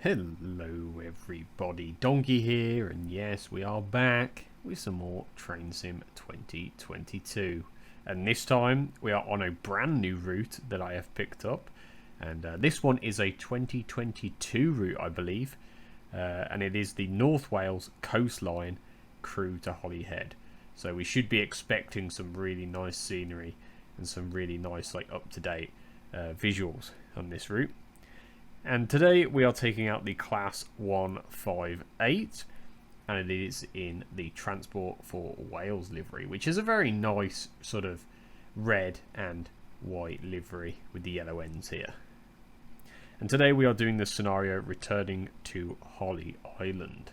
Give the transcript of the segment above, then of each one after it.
Hello everybody, Donkey here, and yes, we are back with some more Train Sim 2022. And this time, we are on a brand new route that I have picked up. And this one is a 2022 route, I believe. And it is the North Wales coastline Crewe to Holyhead. So we should be expecting some really nice scenery and some really nice, like, up-to-date visuals on this route. And today we are taking out the Class 158, and it is in the Transport for Wales livery, which is a very nice sort of red and white livery with the yellow ends here. And today we are doing the scenario returning to Holly Island.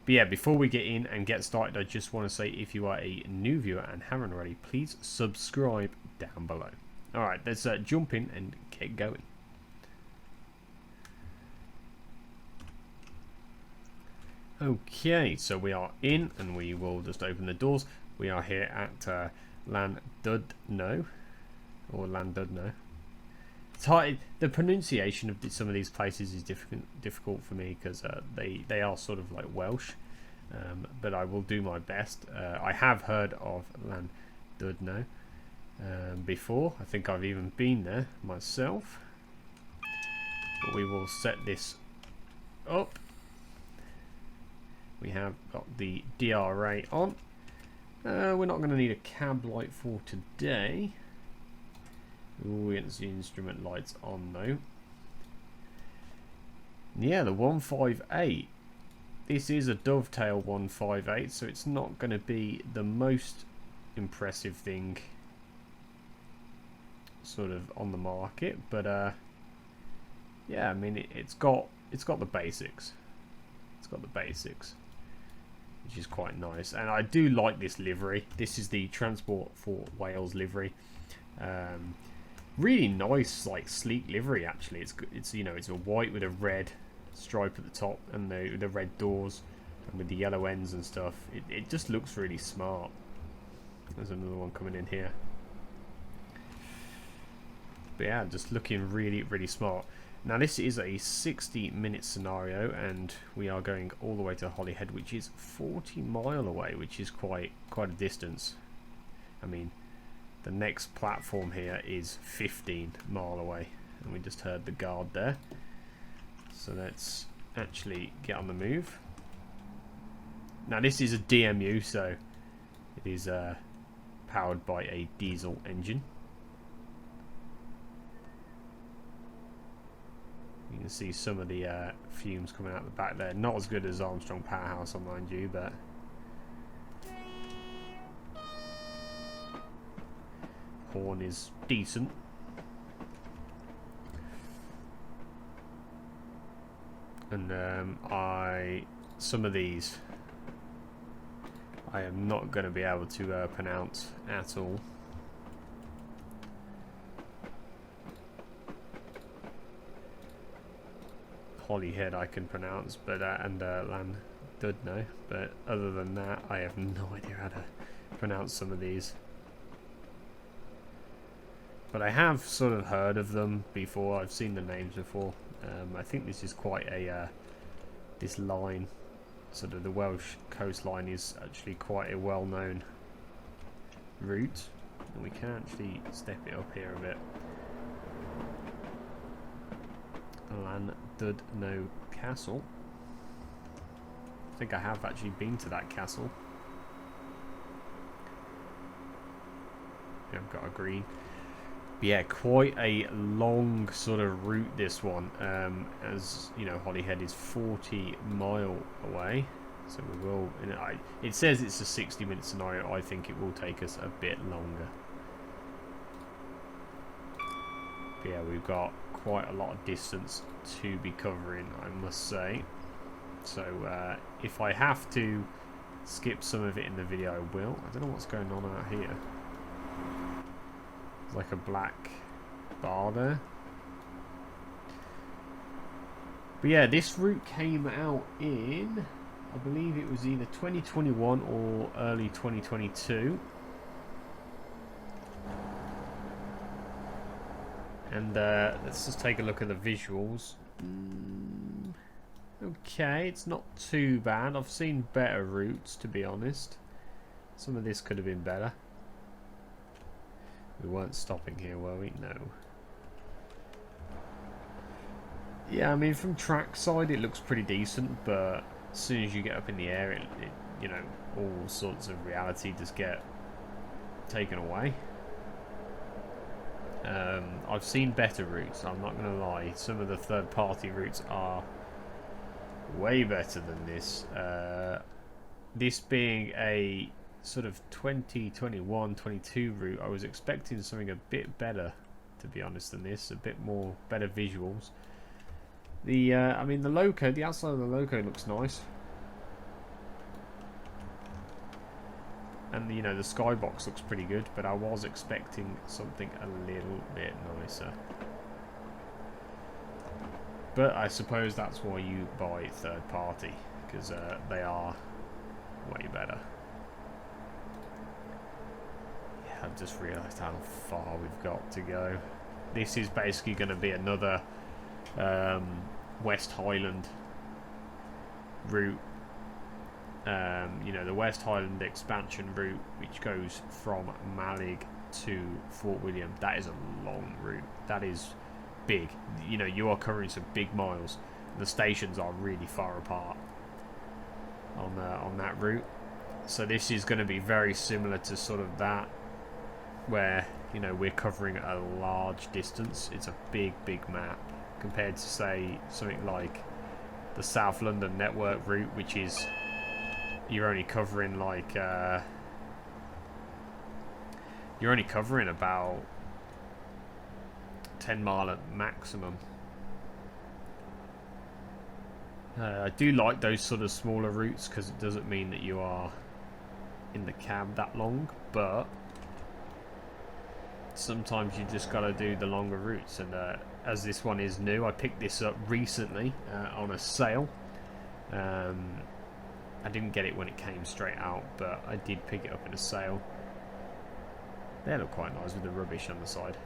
But yeah, before we get in and get started, I just want to say, if you are a new viewer and haven't already, please subscribe down below. Alright, let's jump in and get going. Okay, so we are in, and we will just open the doors. We are here at Llandudno, or Llandudno. It's hard. The pronunciation of some of these places is difficult for me because they are sort of like Welsh, but I will do my best. I have heard of Llandudno before. I think I've even been there myself. But we will set this up. We have got the DRA on. We're not going to need a cab light for today. Ooh, it's the instrument lights on though. Yeah, the 158. This is a dovetail 158, so it's not going to be the most impressive thing sort of on the market, but yeah, I mean it's got the basics. It's got the basics, which is quite nice, and I do like this livery. This is the Transport for Wales livery. Really nice, like sleek livery. Actually, it's you know, it's a white with a red stripe at the top and the red doors and with the yellow ends and stuff. It just looks really smart. There's another one coming in here. But yeah, just looking really smart. Now this is a 60-minute scenario, and we are going all the way to Holyhead, which is 40 miles away, which is quite a distance. I mean, the next platform here is 15 miles away, and we just heard the guard there. So let's actually get on the move. Now this is a DMU, so it is powered by a diesel engine. You can see some of the fumes coming out the back there. Not as good as Armstrong Powerhouse, mind you, but horn is decent. And some of these I am not going to be able to pronounce at all. Holyhead I can pronounce, but and Llandudno, but other than that I have no idea how to pronounce some of these. But I have sort of heard of them before. I've seen the names before. I think this is quite a this line, sort of the Welsh coastline, is actually quite a well-known route, and we can actually step it up here a bit. Llandudno Castle. I think I have actually been to that castle. Yeah, I've got a green. But yeah, quite a long sort of route, this one. As you know, Holyhead is 40 miles away, so we will. It says it's a 60-minute scenario. I think it will take us a bit longer. But yeah, we've got quite a lot of distance to be covering, I must say. So if I have to skip some of it in the video, I will. I don't know what's going on out here. There's like a black bar there. But yeah, this route came out in, I believe it was either 2021 or early 2022. And let's just take a look at the visuals. Okay, it's not too bad. I've seen better routes, to be honest. Some of this could have been better. We weren't stopping here, were we? No. Yeah, I mean, from track side, it looks pretty decent, but as soon as you get up in the air, you know, all sorts of reality just get taken away. I've seen better routes, I'm not going to lie. Some of the third-party routes are way better than this. This being a sort of 2021, 22 route, I was expecting something a bit better, to be honest, than this. A bit more better visuals. I mean, the loco, the outside of the loco looks nice. And, you know, the skybox looks pretty good, but I was expecting something a little bit nicer. But I suppose that's why you buy third party, because they are way better. Yeah, I've just realised how far we've got to go. This is basically going to be another West Highland route. You know, the West Highland expansion route, which goes from Malig to Fort William. That is a long route. That is big. You know, you are covering some big miles. The stations are really far apart on that route. So this is going to be very similar to sort of that, where, you know, we're covering a large distance. It's a big map compared to, say, something like the South London network route, which is, you're only covering like you're only covering about 10 mile at maximum. I do like those sort of smaller routes because it doesn't mean that you are in the cab that long, but sometimes you just got to do the longer routes. And as this one is new, I picked this up recently on a sale. I didn't get it when it came straight out, but I did pick it up in a sale. They look quite nice with the rubbish on the side.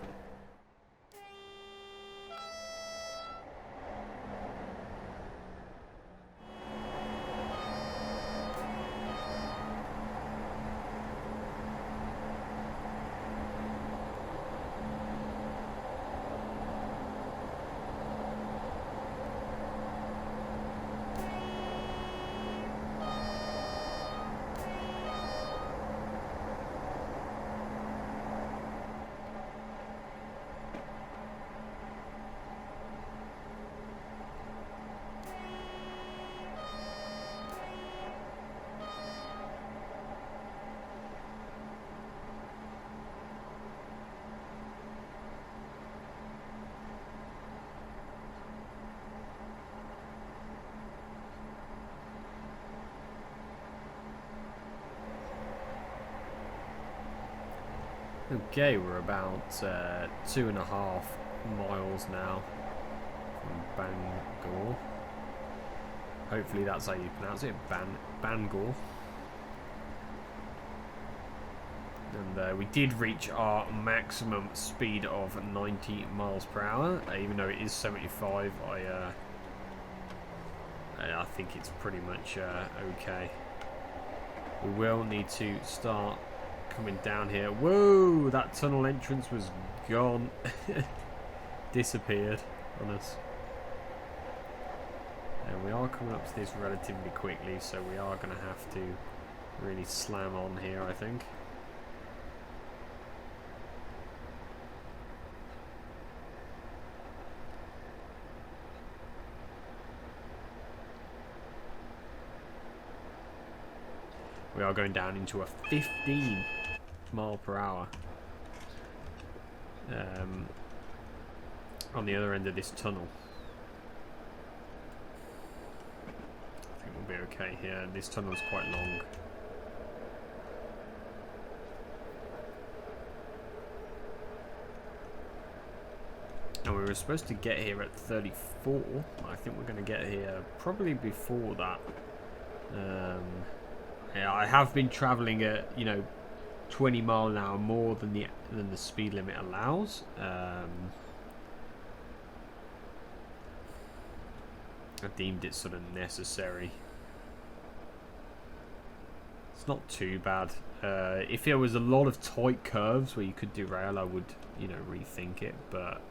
Okay, we're about 2.5 miles now from Bangor. Hopefully that's how you pronounce it, Bangor. And we did reach our maximum speed of 90 miles per hour, even though it is 75. I think it's pretty much okay. We will need to start coming down here. Whoa, that tunnel entrance was gone. Disappeared on us. And we are coming up to this relatively quickly, so we are going to have to really slam on here, I think. We are going down into a 15 mile per hour on the other end of this tunnel. I think we'll be okay here. This tunnel is quite long. And we were supposed to get here at 34. I think we're going to get here probably before that. Yeah, I have been travelling at, you know, 20 mile an hour more than the speed limit allows. I deemed it sort of necessary. It's not too bad. If there was a lot of tight curves where you could derail, I would, you know, rethink it. But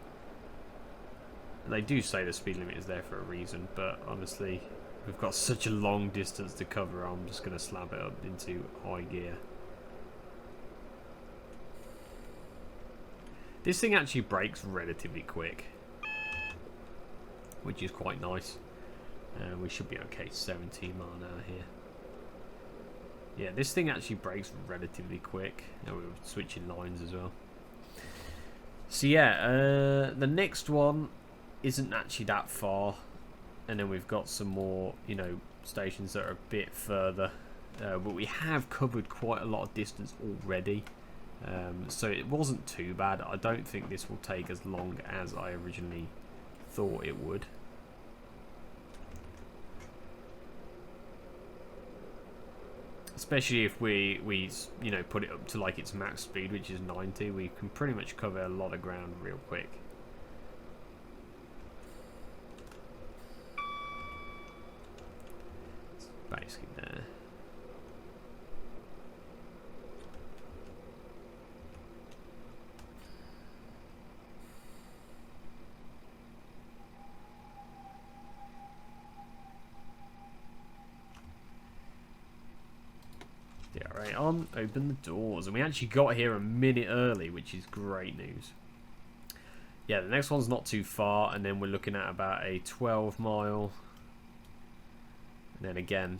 they do say the speed limit is there for a reason. But honestly, we've got such a long distance to cover. I'm just going to slap it up into high gear. This thing actually brakes relatively quick, which is quite nice. We should be okay. 17 mile an hour here. Yeah, this thing actually brakes relatively quick. And we're switching lines as well. So yeah, the next one isn't actually that far, and then we've got some more, you know, stations that are a bit further. But we have covered quite a lot of distance already. So it wasn't too bad. I don't think this will take as long as I originally thought it would. Especially if we you know, put it up to like its max speed, which is 90, we can pretty much cover a lot of ground real quick. It's basically there. Yeah, right on. Open the doors. And we actually got here a minute early, which is great news. Yeah, the next one's not too far, and then we're looking at about a 12 mile. And then again,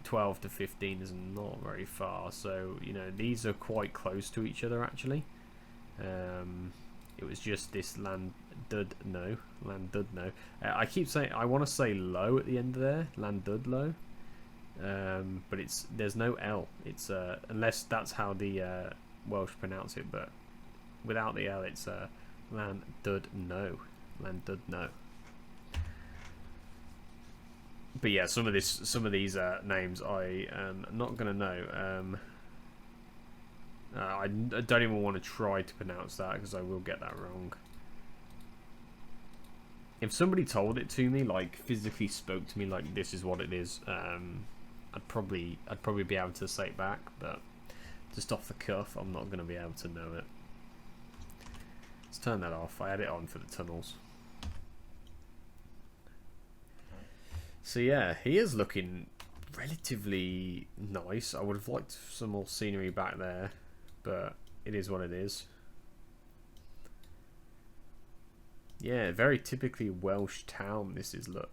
12 to 15 is not very far. So, you know, these are quite close to each other, actually. It was just this Landudno. I keep saying, I want to say low at the end of there. Landudlo. But there's no L. It's unless that's how the Welsh pronounce it, but without the L, it's Landudno. But yeah, some of these names I am not gonna know. I don't even want to try to pronounce that because I will get that wrong. If somebody told it to me, like physically spoke to me, like this is what it is, I'd probably be able to say it back, but just off the cuff, I'm not going to be able to know it. Let's turn that off. I had it on for the tunnels. So yeah, he is looking relatively nice. I would have liked some more scenery back there, but it is what it is. Yeah, very typically Welsh town this is, look.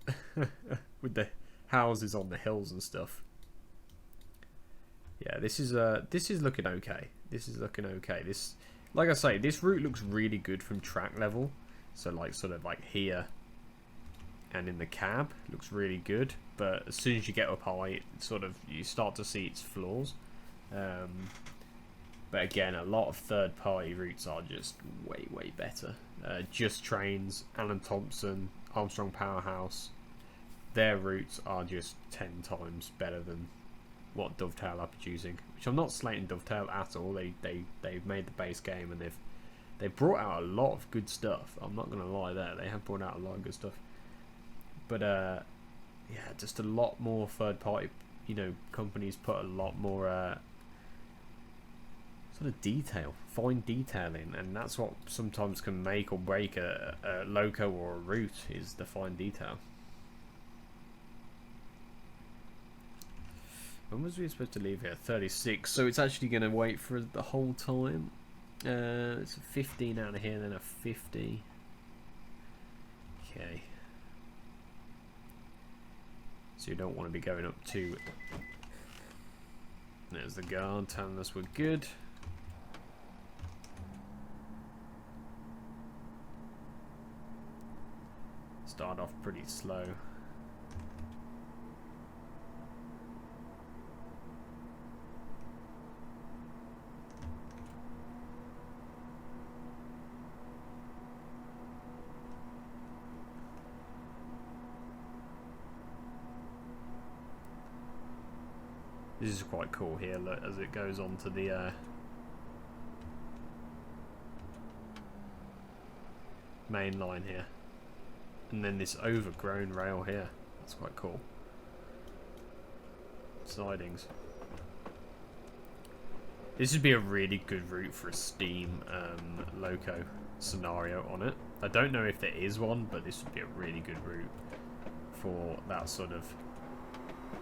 With the houses on the hills and stuff. Yeah, this is looking okay. This is looking okay. This, like I say, this route looks really good from track level. So like sort of like here and in the cab looks really good, but as soon as you get up high, it sort of, you start to see its flaws. But again, a lot of third-party routes are just way better. Just Trains, Alan Thompson, Armstrong Powerhouse, their routes are just 10 times better than what Dovetail are producing. Which I'm not slating Dovetail at all. They've made the base game and they've brought out a lot of good stuff. I'm not gonna lie there. They have brought out a lot of good stuff. But yeah, just a lot more third-party, you know, companies put a lot more sort of fine detail in, and that's what sometimes can make or break a loco or a route, is the fine detail. When was we supposed to leave here? 36, so it's actually going to wait for the whole time. It's a 15 out of here, then a 50. Okay. So you don't want to be going up to... There's the guard telling us we're good. Start off pretty slow. This is quite cool here, look, as it goes on to the main line here. And then this overgrown rail here. That's quite cool. Sidings. This would be a really good route for a Steam loco scenario on it. I don't know if there is one, but this would be a really good route for that sort of.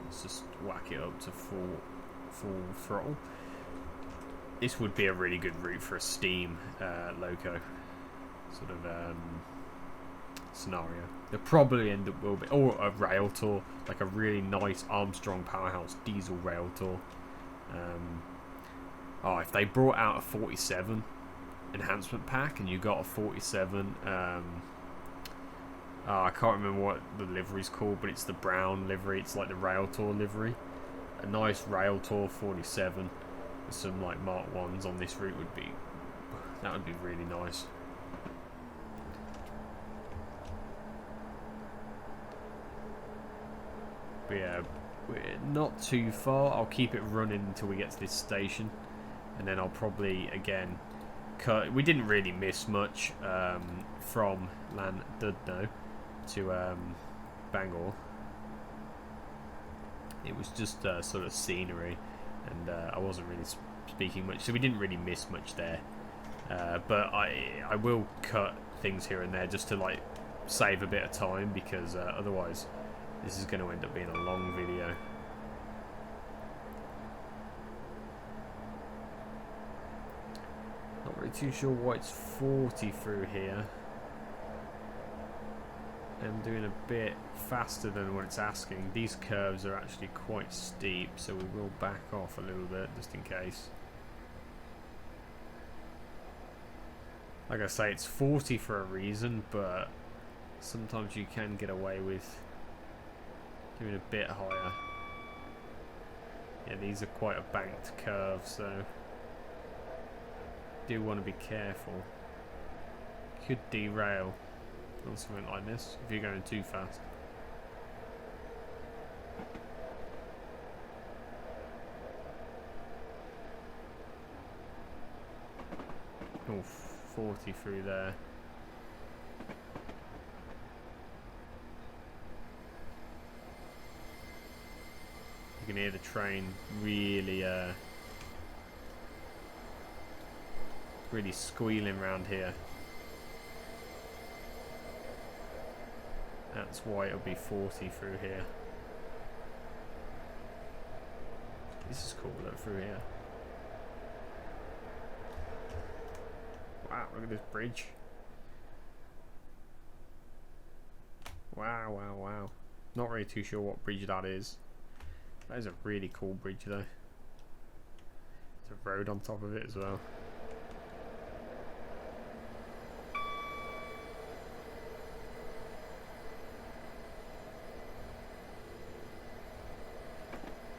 Let's just whack it up to full throttle. This would be a really good route for a Steam loco sort of scenario. They'll probably end up will be, or a rail tour, like a really nice Armstrong Powerhouse diesel rail tour. Oh, if they brought out a 47 enhancement pack and you got a 47, I can't remember what the livery's called, but it's the brown livery. It's like the rail tour livery. A nice rail tour 47 with some like Mark 1s on this route would be really nice. But yeah, we're not too far. I'll keep it running until we get to this station, and then I'll probably again cut. We didn't really miss much from Llandudno to Bangor. It was just sort of scenery, and I wasn't really speaking much, so we didn't really miss much there. But I will cut things here and there just to like save a bit of time, because otherwise this is going to end up being a long video. Not really too sure why it's 40 through here. I'm doing a bit faster than what it's asking. These curves are actually quite steep, so we will back off a little bit just in case. Like I say, it's 40 for a reason, but sometimes you can get away with doing a bit higher. Yeah, these are quite a banked curve, so do want to be careful. Could derail on something like this if you're going too fast. Oh, 40 through there. You can hear the train really really squealing around here. That's why it'll be 40 through here. This is cool, look through here. Wow, look at this bridge. Wow, wow, wow. Not really too sure what bridge that is. That is a really cool bridge though. There's a road on top of it as well.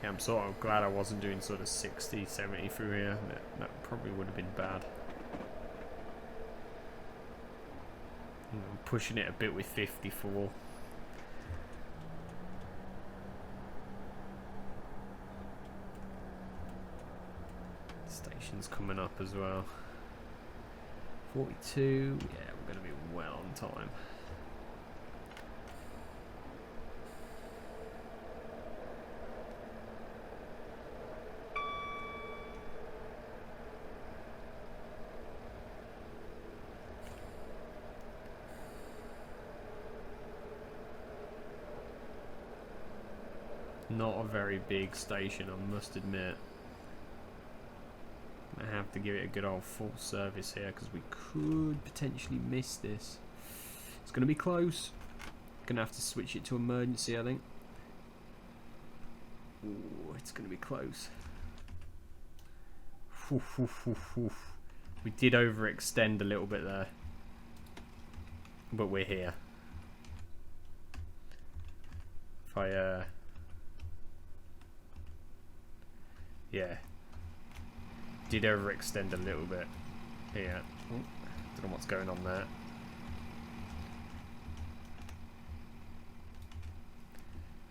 Yeah, I'm sort of glad I wasn't doing sort of 60, 70 through here. That probably would have been bad. I'm pushing it a bit with 54. Station's coming up as well. 42. Yeah, we're going to be well on time. Not a very big station, I must admit. I have to give it a good old full service here, because we could potentially miss this. It's going to be close. Going to have to switch it to emergency, I think. Ooh, it's going to be close. We did overextend a little bit there, but we're here. If I yeah, did overextend a little bit here. Ooh, don't know what's going on there.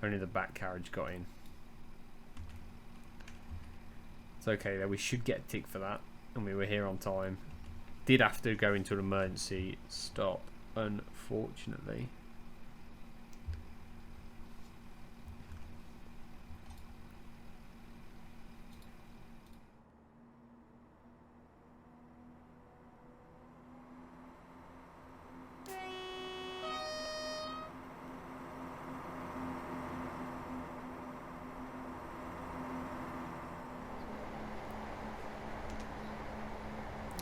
Only the back carriage got in. It's okay though, we should get a tick for that, and we were here on time. Did have to go into an emergency stop, unfortunately.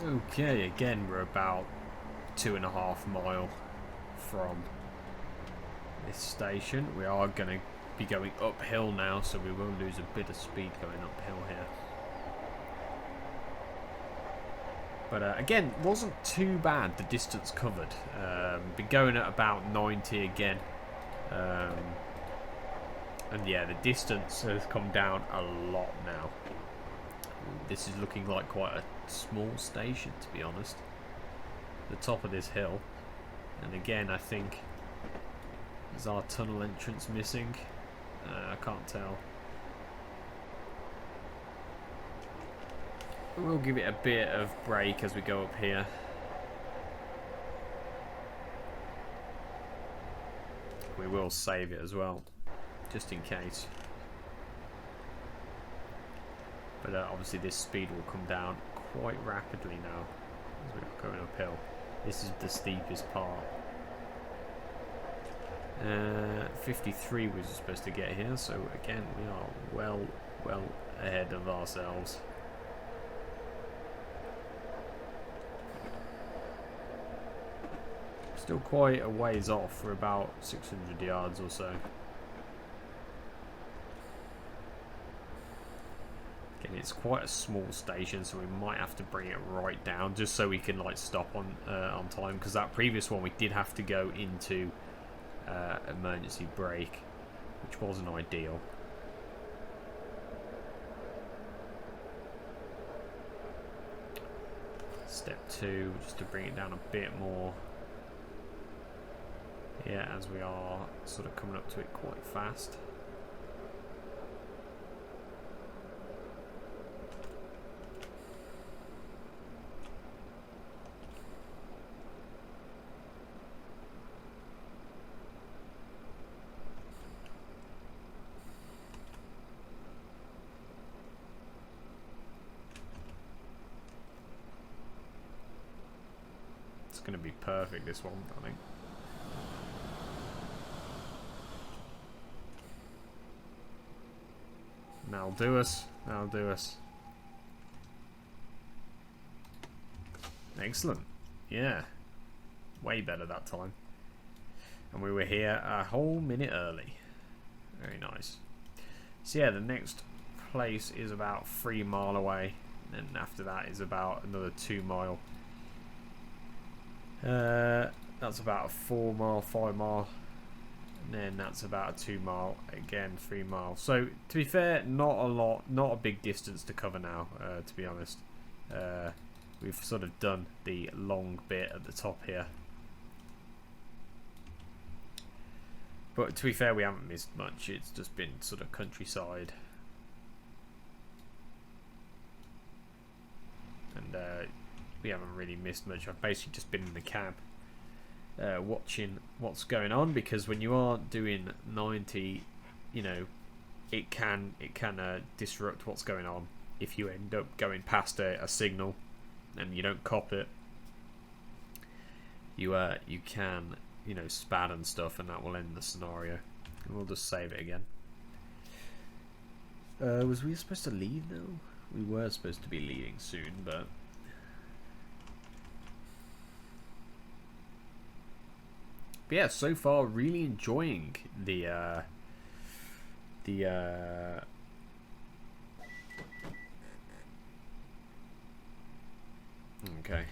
Okay, again we're about 2.5 miles from this station. We are going to be going uphill now, so we will lose a bit of speed going uphill here. But again, wasn't too bad, the distance covered. Been going at about 90 again. And yeah, the distance has come down a lot now. This is looking like quite a small station, to be honest. The top of this hill. And again, I think, is our tunnel entrance missing? I can't tell. We'll give it a bit of break as we go up here. We will save it as well, just in case. But obviously this speed will come down quite rapidly now as we're going uphill. This is the steepest part. 53 we were supposed to get here, so again we are well ahead of ourselves. Still quite a ways off. We're about 600 yards or so. Again, it's quite a small station, so we might have to bring it right down just so we can like stop on time. Because that previous one we did have to go into emergency brake, which wasn't ideal. Step 2, just to bring it down a bit more. Yeah, as we are sort of coming up to it quite fast. It's going to be perfect, this one, I think. That'll do us. That'll do us. Excellent. Yeah. Way better that time. And we were here a whole minute early. Very nice. So yeah, the next place is about 3 miles away. And after that is about another 2 mile. That's about a 4 mile, 5 mile. And then that's about a 2 mile, again 3 miles. So to be fair, not a lot, not a big distance to cover now, to be honest. We've sort of done the long bit at the top here. But to be fair, we haven't missed much. It's just been sort of countryside. And we haven't really missed much. I've basically just been in the cab. Watching what's going on, because when you aren't doing 90, you know, it can disrupt what's going on if you end up going past a signal and you don't cop it. You can, you know, spat and stuff, and that will end the scenario. And we'll just save it again. Was we supposed to leave now? We were supposed to be leaving soon, but yeah, so far really enjoying the okay.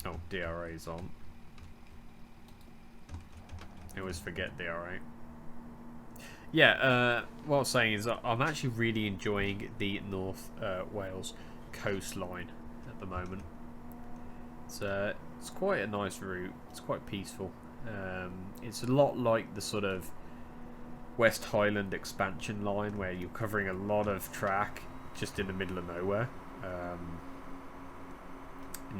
Oh, DRA's on. I always forget DRA. Yeah, what I was saying is I'm actually really enjoying the North Wales coastline at the moment. It's quite a nice route. It's quite peaceful. It's a lot like the sort of West Highland expansion line, where you're covering a lot of track just in the middle of nowhere, and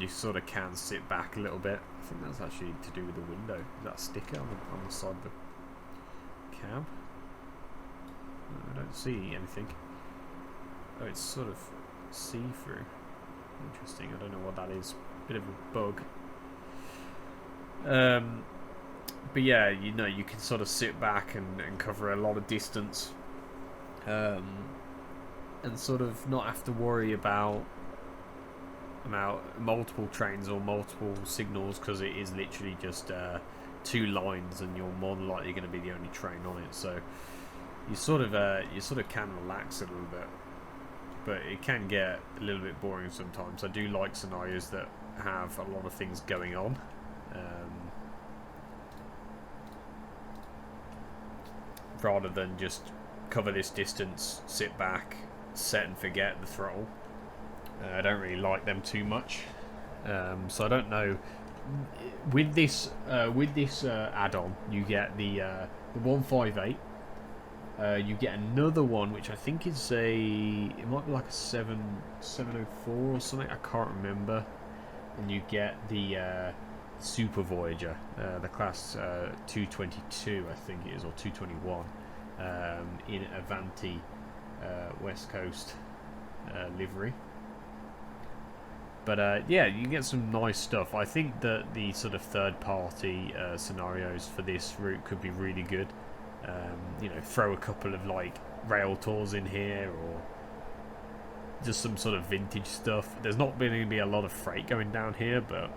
you sort of can sit back a little bit. I think that's actually to do with the window. Is that a sticker on the side of the cab? I don't see anything. Oh, it's sort of see-through. Interesting. I don't know what that is. Bit of a bug. But yeah, you know, you can sort of sit back and cover a lot of distance. and sort of not have to worry about multiple trains or multiple signals, because it is literally just 2 lines, and you're more than likely going to be the only train on it. So you sort of can relax a little bit, but it can get a little bit boring sometimes. I do like scenarios that have a lot of things going on. Rather than just cover this distance, sit back, set and forget the throttle. I don't really like them too much. So I don't know. With this add-on, you get the 158. You get another one, which I think is it might be like a 704 or something. I can't remember. And you get the Super Voyager, the class 222, I think it is, or 221, in Avanti West Coast livery. But yeah, you get some nice stuff. I think that the sort of third-party scenarios for this route could be really good. You know, throw a couple of like rail tours in here, or just some sort of vintage stuff. There's not going to be a lot of freight going down here, but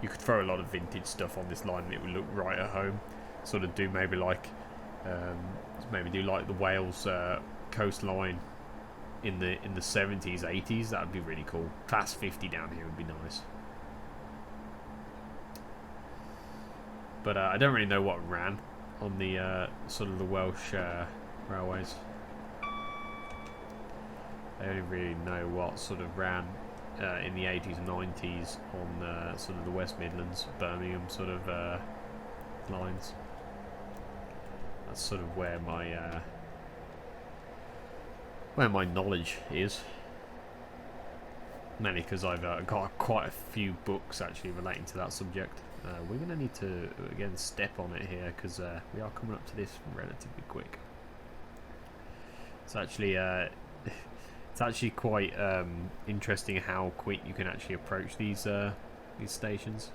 you could throw a lot of vintage stuff on this line and it would look right at home. Sort of do maybe like the Wales coastline in the 70s, 80s. That would be really cool. Class 50 down here would be nice. But I don't really know what ran on the sort of the Welsh railways. I only really know what sort of ran in the 80s and 90s on sort of the West Midlands, Birmingham sort of lines. That's sort of where my knowledge is. Mainly because I've got quite a few books actually relating to that subject. We're going to need to again step on it here, because we are coming up to this relatively quick. It's actually quite interesting how quick you can actually approach these stations.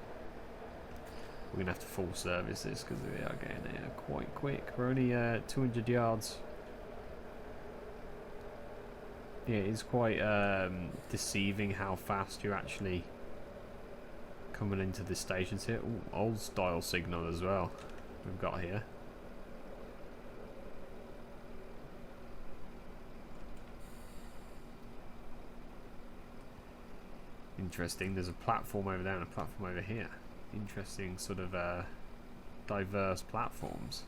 We're gonna have to full service this because we are getting there quite quick. We're only 200 yards. Yeah, it is quite deceiving how fast you're actually coming into the stations here. Ooh, old style signal as well we've got here. Interesting. There's a platform over there and a platform over here. Interesting sort of diverse platforms.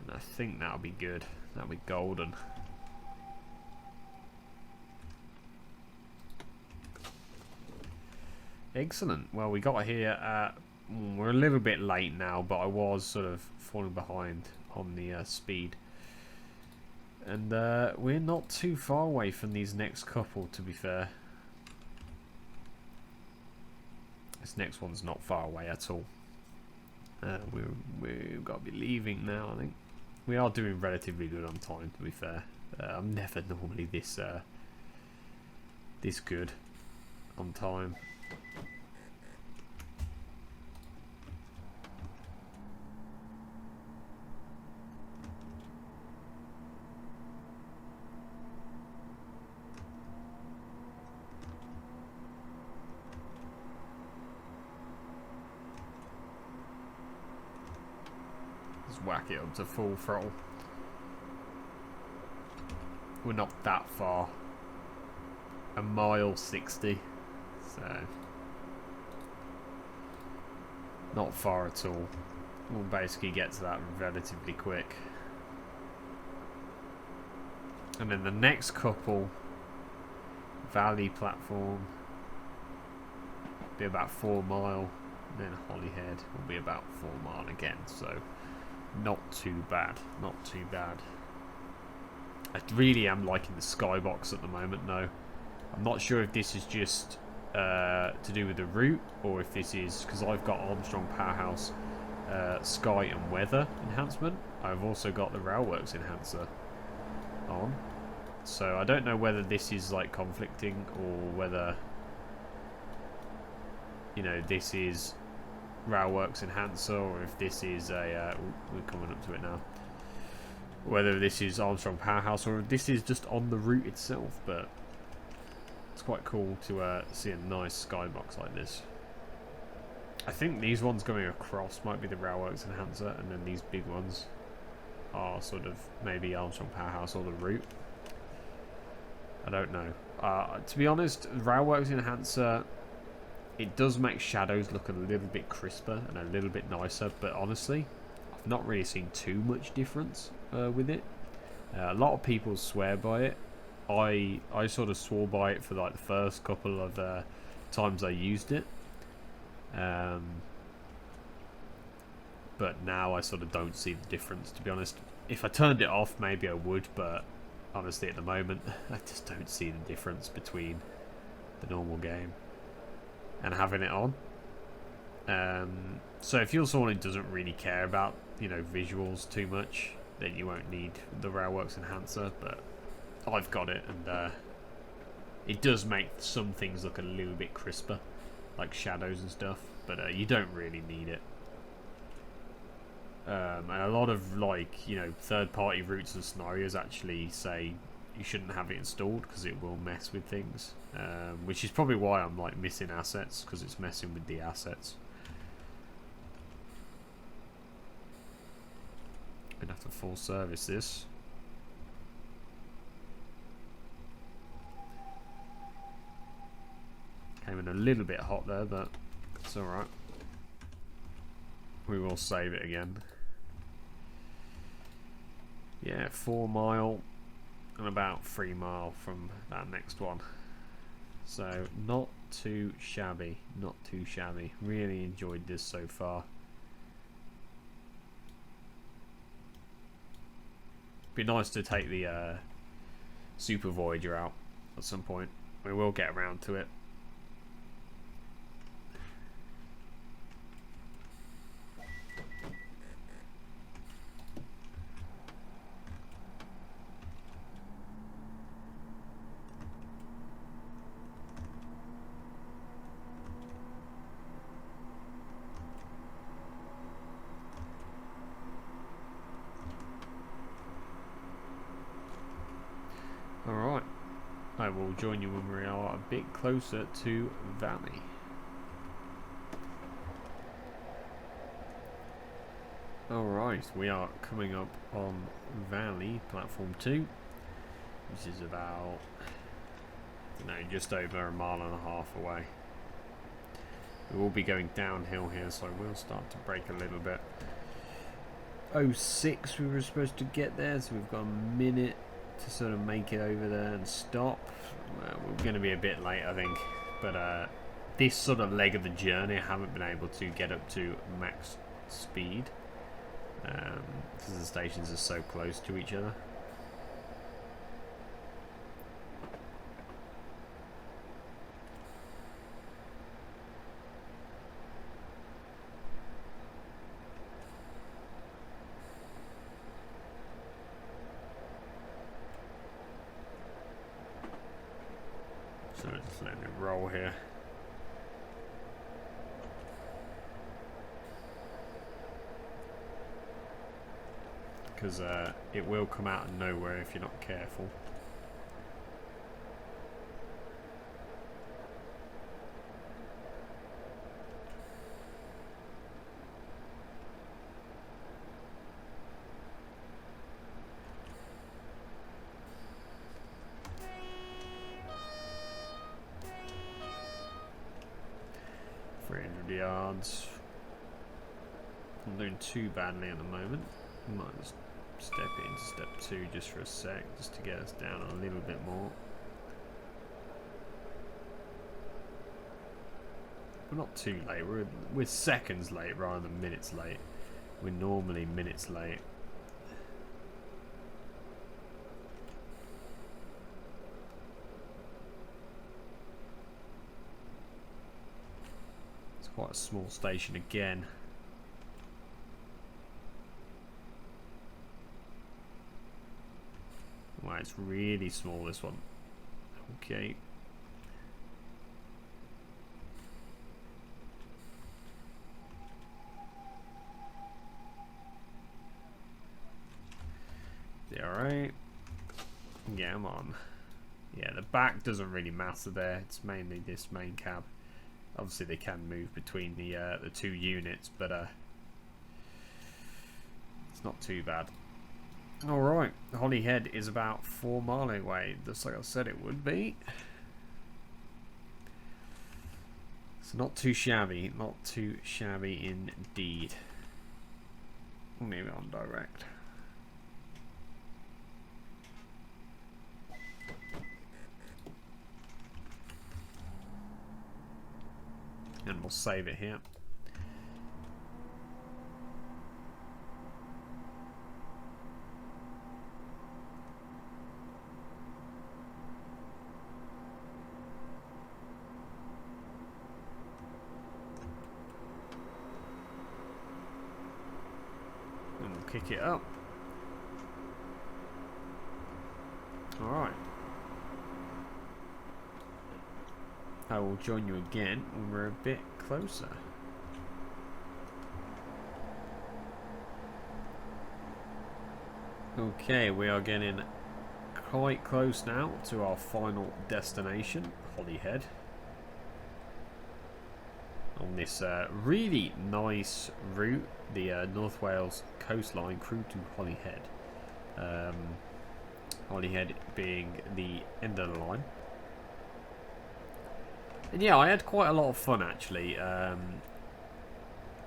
And I think that'll be good. That'll be golden. Excellent. Well, we got here at... we're a little bit late now, but I was sort of falling behind on the speed. And we're not too far away from these next couple, to be fair. This next one's not far away at all. We've got to be leaving now, I think. We are doing relatively good on time, to be fair. I'm never normally this good on time. Whack it up to full throttle. We're not that far. 1.60 miles, so not far at all. We'll basically get to that relatively quick. And then the next couple, Valley platform, be about 4 mile. Then Holyhead will be about 4 mile again. So not too bad, not too bad. I really am liking the skybox at the moment though. I'm not sure if this is just to do with the route, or if this is because I've got Armstrong Powerhouse sky and weather enhancement. I've also got the Railworks enhancer on, so I don't know whether this is like conflicting, or whether, you know, this is Railworks enhancer, or if this is a we're coming up to it now, whether this is Armstrong Powerhouse or if this is just on the route itself. But it's quite cool to see a nice skybox like this. I think these ones going across might be the Railworks enhancer, and then these big ones are sort of maybe Armstrong Powerhouse or the route. I don't know. To be honest, Railworks enhancer, it does make shadows look a little bit crisper and a little bit nicer, but honestly, I've not really seen too much difference with it. A lot of people swear by it. I sort of swore by it for like the first couple of times I used it. But now I sort of don't see the difference, to be honest. If I turned it off, maybe I would, but honestly at the moment I just don't see the difference between the normal game and having it on. So if you're someone who doesn't really care about, you know, visuals too much, then you won't need the Railworks enhancer, but I've got it, and it does make some things look a little bit crisper, like shadows and stuff, but you don't really need it. And a lot of, like, you know, third-party routes and scenarios actually say you shouldn't have it installed because it will mess with things, which is probably why I'm like missing assets, because it's messing with the assets. Gonna have to full service this. Came in a little bit hot there, but it's alright. We will save it again. Yeah, 4 mile and about 3 mile from that next one. So not too shabby, not too shabby. Really enjoyed this so far. Be nice to take the Super Voyager out at some point. We will get around to it. Alright, I will join you when we are a bit closer to Valley. Alright, we are coming up on Valley, platform 2, which is about, just over a mile and a half away. We will be going downhill here, so we'll start to brake a little bit. 06 we were supposed to get there, so we've got a minute to sort of make it over there and stop. We're going to be a bit late, I think, but this sort of leg of the journey I haven't been able to get up to max speed because the stations are so close to each other. So just letting it roll here. Because it will come out of nowhere if you're not careful. Yards. I'm doing too badly at the moment. Might just step it into step 2 just for a sec, just to get us down a little bit more. We're not too late. We're seconds late rather than minutes late. We're normally minutes late. Quite a small station again. Wow, it's really small, this one. Okay. Yeah, alright. Yeah, I'm on. Yeah, the back doesn't really matter there. It's mainly this main cab. Obviously, they can move between the two units, but it's not too bad. Alright, Holyhead is about 4 miles away, just like I said it would be. So not too shabby, not too shabby indeed. Maybe on direct. And we'll save it here. And we'll kick it up. Alright. I will join you again when we're a bit closer. Okay, we are getting quite close now to our final destination, Holyhead. On this really nice route, the North Wales coastline crew to Holyhead. Holyhead being the end of the line. And yeah, I had quite a lot of fun actually.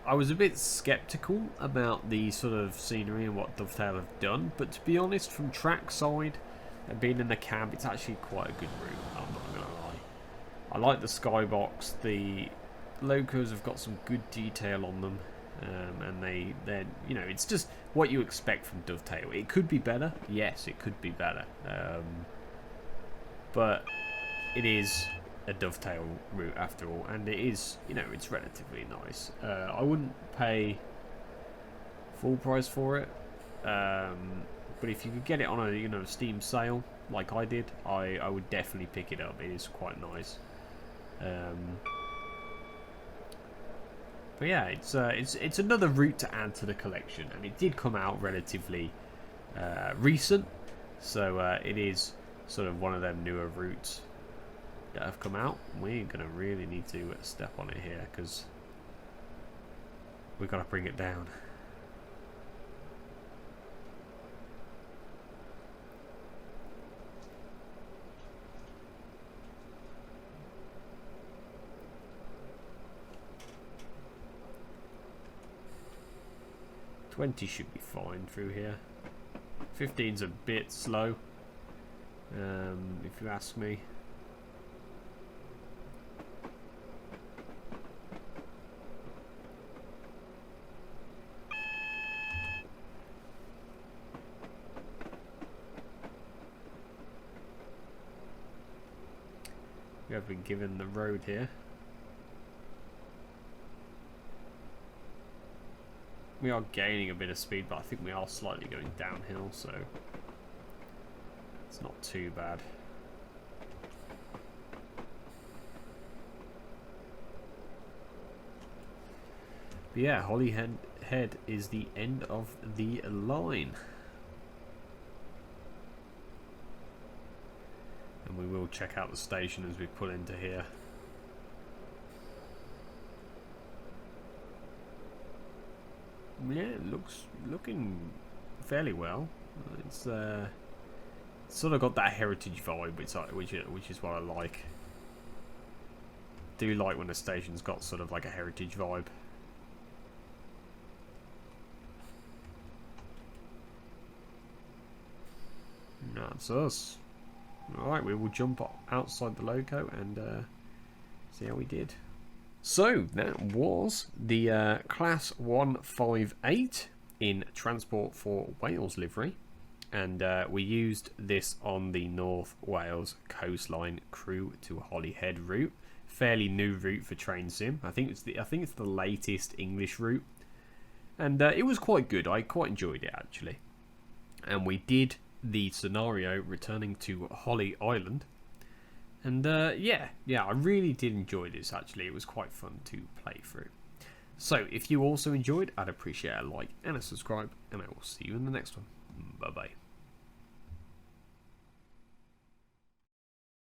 I was a bit skeptical about the sort of scenery and what Dovetail have done, but to be honest, from track side and being in the cab, it's actually quite a good route, I'm not going to lie. I like the skybox, the locos have got some good detail on them, and they're, you know, it's just what you expect from Dovetail. It could be better, yes, it could be better, but it is a Dovetail route after all, and it is, you know, it's relatively nice. I wouldn't pay full price for it, but if you could get it on a, you know, Steam sale like I did, I would definitely pick it up. It is quite nice. But yeah, it's another route to add to the collection, and it did come out relatively recent, so it is sort of one of them newer routes that have come out. We're gonna really need to step on it here because we've got to bring it down. $20 should be fine through here. 15's a bit slow, if you ask me. We have been given the road here. We are gaining a bit of speed, but I think we are slightly going downhill, so it's not too bad. But yeah, Holyhead is the end of the line. And we will check out the station as we pull into here. Yeah, it looking fairly well. It's sort of got that heritage vibe, which is what I like. Do like when a station's got sort of like a heritage vibe. That's us. Alright, we will jump outside the logo and see how we did. So, that was the Class 158 in Transport for Wales livery. And we used this on the North Wales coastline crew to Holyhead route. Fairly new route for Train Sim. I think it's the latest English route. And it was quite good. I quite enjoyed it actually. And we did the scenario returning to Holly Island, and yeah, I really did enjoy this actually. It was quite fun to play through. So if you also enjoyed, I'd appreciate a like and a subscribe, and I will see you in the next one. Bye bye.